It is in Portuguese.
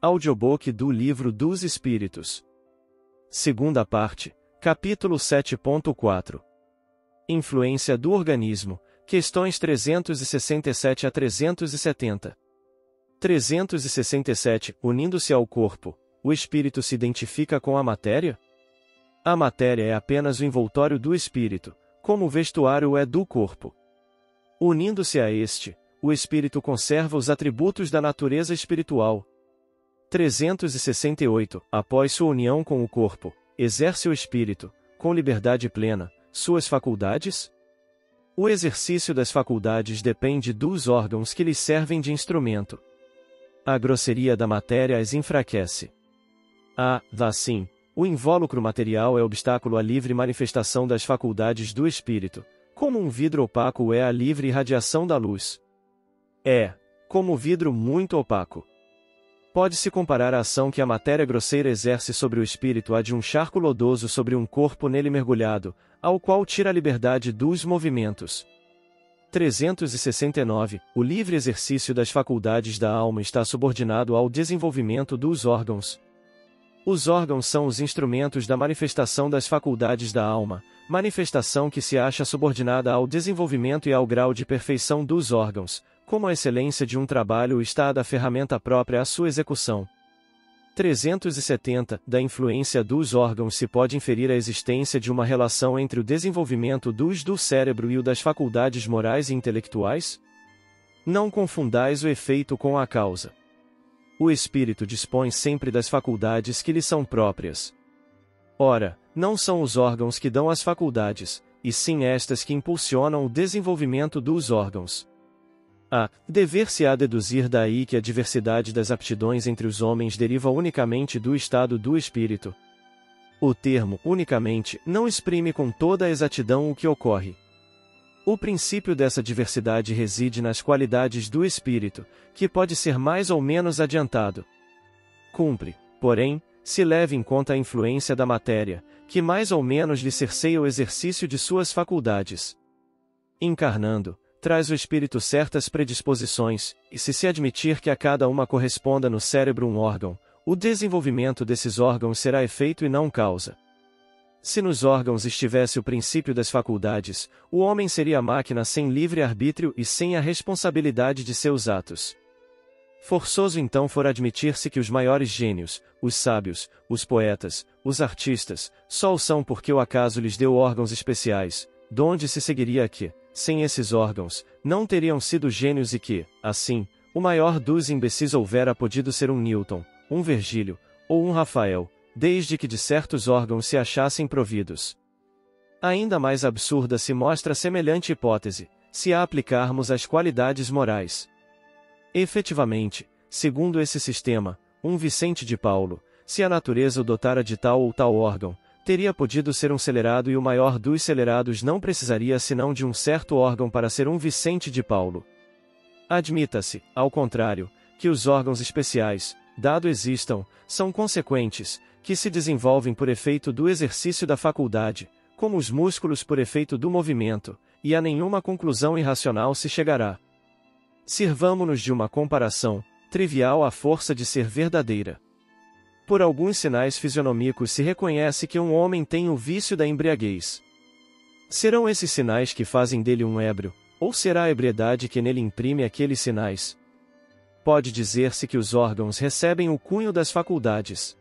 Audiobook do Livro dos Espíritos. Segunda parte, capítulo 7.4. Influência do organismo, questões 367 a 370. 367. Unindo-se ao corpo, o espírito se identifica com a matéria? A matéria é apenas o envoltório do espírito, como o vestuário é do corpo. Unindo-se a este, o espírito conserva os atributos da natureza espiritual. 368. Após sua união com o corpo, exerce o espírito, com liberdade plena, suas faculdades? O exercício das faculdades depende dos órgãos que lhes servem de instrumento. A grosseria da matéria as enfraquece. Assim, o invólucro material é obstáculo à livre manifestação das faculdades do espírito, como um vidro opaco é a livre irradiação da luz. Como vidro muito opaco. Pode-se comparar a ação que a matéria grosseira exerce sobre o espírito à de um charco lodoso sobre um corpo nele mergulhado, ao qual tira a liberdade dos movimentos. 369. O livre exercício das faculdades da alma está subordinado ao desenvolvimento dos órgãos. Os órgãos são os instrumentos da manifestação das faculdades da alma, manifestação que se acha subordinada ao desenvolvimento e ao grau de perfeição dos órgãos, como a excelência de um trabalho está a da ferramenta própria à sua execução. 370. Da influência dos órgãos se pode inferir a existência de uma relação entre o desenvolvimento do cérebro e o das faculdades morais e intelectuais? Não confundais o efeito com a causa. O espírito dispõe sempre das faculdades que lhe são próprias. Ora, não são os órgãos que dão as faculdades, e sim estas que impulsionam o desenvolvimento dos órgãos. Dever-se-á deduzir daí que a diversidade das aptidões entre os homens deriva unicamente do estado do espírito. O termo unicamente não exprime com toda a exatidão o que ocorre. O princípio dessa diversidade reside nas qualidades do espírito, que pode ser mais ou menos adiantado. Cumpre, porém, se leve em conta a influência da matéria, que mais ou menos lhe cerceia o exercício de suas faculdades. Encarnando, traz o espírito certas predisposições, e se admitir que a cada uma corresponda no cérebro um órgão, o desenvolvimento desses órgãos será efeito e não causa. Se nos órgãos estivesse o princípio das faculdades, o homem seria máquina sem livre arbítrio e sem a responsabilidade de seus atos. Forçoso então for admitir-se que os maiores gênios, os sábios, os poetas, os artistas, só o são porque o acaso lhes deu órgãos especiais, donde se seguiria que, sem esses órgãos, não teriam sido gênios e que, assim, o maior dos imbecis houvera podido ser um Newton, um Virgílio, ou um Rafael, desde que de certos órgãos se achassem providos. Ainda mais absurda se mostra semelhante hipótese, se a aplicarmos às qualidades morais. Efetivamente, segundo esse sistema, um Vicente de Paulo, se a natureza o dotara de tal ou tal órgão, teria podido ser um celerado e o maior dos celerados não precisaria senão de um certo órgão para ser um Vicente de Paulo. Admita-se, ao contrário, que os órgãos especiais, dado existam, são consequentes, que se desenvolvem por efeito do exercício da faculdade, como os músculos por efeito do movimento, e a nenhuma conclusão irracional se chegará. Sirvamo-nos de uma comparação, trivial à força de ser verdadeira. Por alguns sinais fisionômicos se reconhece que um homem tem o vício da embriaguez. Serão esses sinais que fazem dele um ébrio, ou será a ebriedade que nele imprime aqueles sinais? Pode dizer-se que os órgãos recebem o cunho das faculdades.